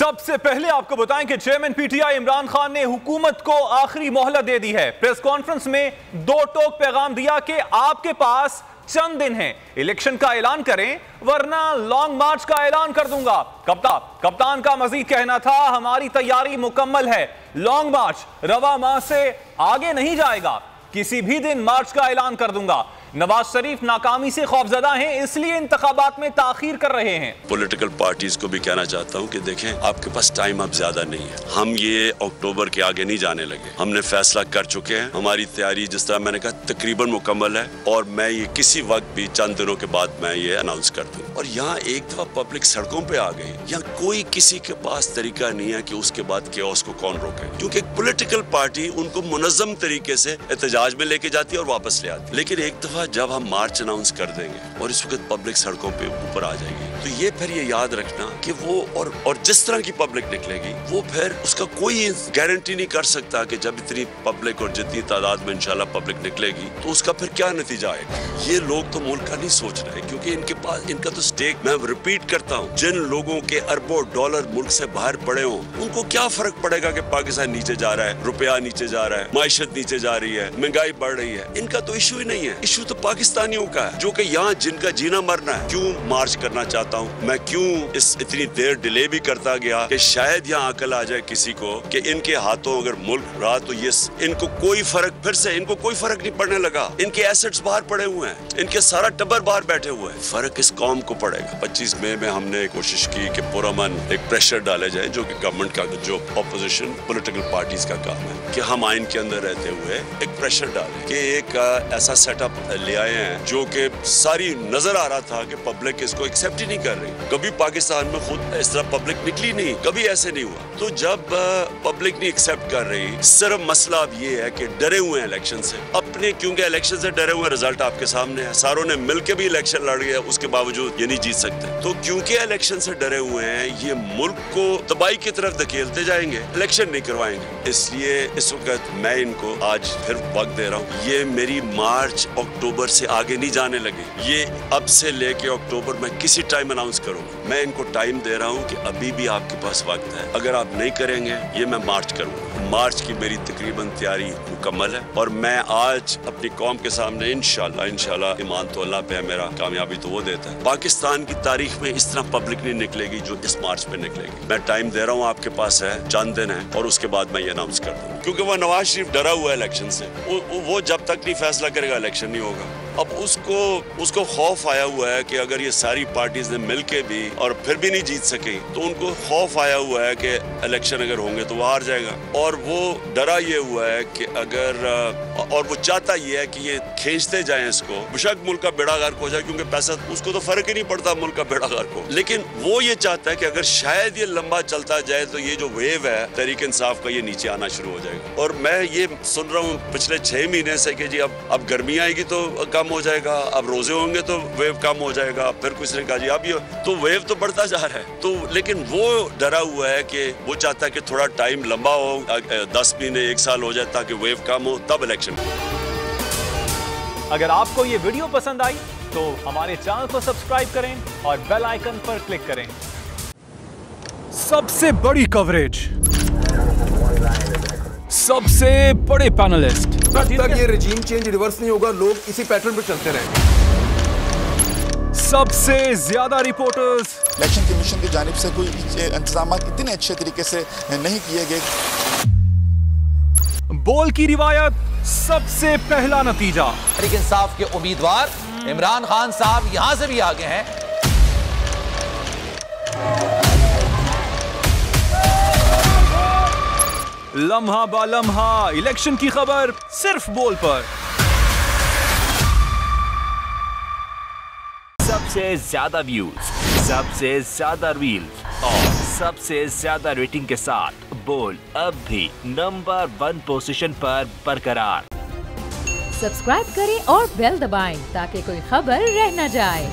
सबसे पहले आपको बताएं कि चेयरमैन पीटीआई इमरान खान ने हुकूमत को आखिरी मोहलत दे दी है। प्रेस कॉन्फ्रेंस में दो टोक पैगाम दिया कि आपके पास चंद दिन हैं, इलेक्शन का ऐलान करें वरना लॉन्ग मार्च का ऐलान कर दूंगा। कप्तान का मजीद कहना था, हमारी तैयारी मुकम्मल है, लॉन्ग मार्च रवा माह से आगे नहीं जाएगा, किसी भी दिन मार्च का ऐलान कर दूंगा। नवाज शरीफ नाकामी से खौफजदा हैं, इसलिए इंतखाबात में ताखीर कर रहे हैं। पॉलिटिकल पार्टीज को भी कहना चाहता हूं कि देखें, आपके पास टाइम अब ज्यादा नहीं है। हम ये अक्टूबर के आगे नहीं जाने लगे, हमने फैसला कर चुके हैं। हमारी तैयारी जिस तरह मैंने कहा तकरीबन मुकम्मल है और मैं ये किसी वक्त भी चंद दिनों के बाद मैं ये अनाउंस कर दूं। और यहाँ एक दफा पब्लिक सड़कों पे आ गई, यहाँ कोई किसी के पास तरीका नहीं है कि उसके बाद केओस को कौन रोके, क्योंकि एक पॉलिटिकल पार्टी उनको मुनज़्ज़म तरीके से एहतजाज में लेके जाती है और वापस ले आती है। लेकिन एक दफा जब हम मार्च अनाउंस कर देंगे और इस वक्त पब्लिक सड़कों पे ऊपर आ जाएगी, तो ये फिर ये याद रखना कि वो और जिस तरह की पब्लिक निकलेगी वो फिर उसका कोई गारंटी नहीं कर सकता कि जब इतनी पब्लिक और जितनी तादाद में इंशाल्लाह पब्लिक निकलेगी तो उसका फिर क्या नतीजा आएगा। ये लोग तो मुल्क का नहीं सोच रहे, क्योंकि इनके पास इनका तो स्टेक, मैं रिपीट करता हूँ, जिन लोगों के अरबों डॉलर मुल्क से बाहर पड़े हों उनको क्या फर्क पड़ेगा कि पाकिस्तान नीचे जा रहा है, रुपया नीचे जा रहा है, माइशत नीचे जा रही है, महंगाई बढ़ रही है। इनका तो इशू ही नहीं है, इशू तो पाकिस्तानियों का है, जो कि यहाँ जिनका जीना मरना है। क्यों मार्च करना चाहता हूँ मैं, क्यों इस इतनी देर डिले भी करता गया कि शायद यहाँ अकल आ जाए किसी को कि इनके हाथों अगर मुल्क रहा तो ये इनको कोई फर्क, फिर से इनको कोई फर्क नहीं पड़ने लगा। इनके एसेट्स बाहर पड़े हुए हैं, इनके सारा टब्बर बाहर बैठे हुए हैं, फर्क इस कौम को पड़ेगा। 25 मई में हमने कोशिश की कि पुरअमन एक प्रेशर डाले जाए, जो कि गवर्नमेंट का, जो ऑपोजिशन पॉलिटिकल पार्टीज का काम है कि हम आइन के अंदर रहते हुए एक प्रेशर डालें कि एक ऐसा सेटअप ले आए हैं जो कि सारी नजर आ रहा था कि पब्लिक इसको एक्सेप्ट ही नहीं कर रही। कभी पाकिस्तान में खुद इस तरह पब्लिक निकली नहीं, कभी ऐसे नहीं हुआ। तो जब पब्लिक नहीं एक्सेप्ट कर रही, सिर्फ मसला अब ये है कि डरे हुए हैं इलेक्शन से अपने, क्योंकि इलेक्शन से डरे हुए, रिजल्ट आपके सामने है, सारों ने मिलकर भी इलेक्शन लड़ गया, उसके बावजूद ये नहीं जीत सकते। तो क्योंकि इलेक्शन से डरे हुए हैं, ये मुल्क को तबाही की तरफ धकेलते जाएंगे, इलेक्शन नहीं करवाएंगे। इसलिए इस वक्त मैं इनको आज फिर वक्त दे रहा हूँ, ये मेरी मार्च अक्टूबर से आगे नहीं जाने लगे, ये अब से लेके अक्टूबर में किसी टाइम अनाउंस करूंगा। मैं इनको टाइम दे रहा हूं कि अभी भी आपके पास वक्त है, अगर आप नहीं करेंगे ये मैं मार्च करूंगा। मार्च की मेरी तकरीबन तैयारी मुकम्मल है और मैं आज अपनी कौम के सामने इंशाल्लाह ईमान तो अल्लाह पे है मेरा, कामयाबी तो वो देता है। पाकिस्तान की तारीख में इस तरह पब्लिक नहीं निकलेगी जो इस मार्च पे निकलेगी। मैं टाइम दे रहा हूँ, आपके पास है, चंद दिन है और उसके बाद मैं ये अनाउंस कर दूंगा, क्योंकि वो नवाज शरीफ डरा हुआ है इलेक्शन से, वो जब तक नहीं फैसला करेगा इलेक्शन नहीं होगा। अब उसको खौफ आया हुआ है कि अगर ये सारी पार्टीज ने मिलके भी और फिर भी नहीं जीत सकी, तो उनको खौफ आया हुआ है कि इलेक्शन अगर होंगे तो वो हार जाएगा। और वो डरा ये हुआ है कि अगर और वो चाहता ये है कि ये खींचते जाएं इसको, बेशक मुल्क का बेड़ा गर्क हो जाए, क्योंकि पैसा उसको तो फर्क ही नहीं पड़ता मुल्क का बेड़ा गर्क हो, लेकिन वो ये चाहता है कि अगर शायद ये लंबा चलता जाए तो ये जो वेव है तहरीक इंसाफ का, ये नीचे आना शुरू हो जाएगा। और मैं ये सुन रहा हूँ पिछले 6 महीने से कि जी अब गर्मी आएगी तो कम हो जाएगा, अब रोजे होंगे तो वेव कम हो जाएगा, फिर कुछ ने कहा जी अब ये तो वेव तो बढ़ता जा रहा है। तो लेकिन वो डरा हुआ है कि वो चाहता है कि थोड़ा टाइम लंबा हो, 10 महीने 1 साल हो जाए ताकि वेव कम हो, तब इलेक्शन। अगर आपको ये वीडियो पसंद आई तो हमारे चैनल को सब्सक्राइब करें और बेल आइकन पर क्लिक करें। सबसे बड़ी कवरेज, सबसे बड़े पैनलिस्ट, जब तक ये रेजिम चेंज रिवर्स नहीं होगा लोग इसी पैटर्न पर चलते रहेंगे। सबसे ज्यादा रिपोर्टर्स, इलेक्शन कमीशन की जानिब से कोई इंतजाम इतने अच्छे तरीके से नहीं किए गए। बोल की रिवायत, सबसे पहला नतीजा। तहरीक इंसाफ के उम्मीदवार इमरान खान साहब यहां से भी आगे हैं। लम्हा बा लम्हा इलेक्शन की खबर सिर्फ बोल पर। सबसे ज्यादा व्यूज, सबसे ज्यादा रील्स और सबसे ज्यादा रेटिंग के साथ बोल अब भी नंबर 1 पोजीशन पर बरकरार। सब्सक्राइब करें और बेल दबाएं ताकि कोई खबर रह न जाए।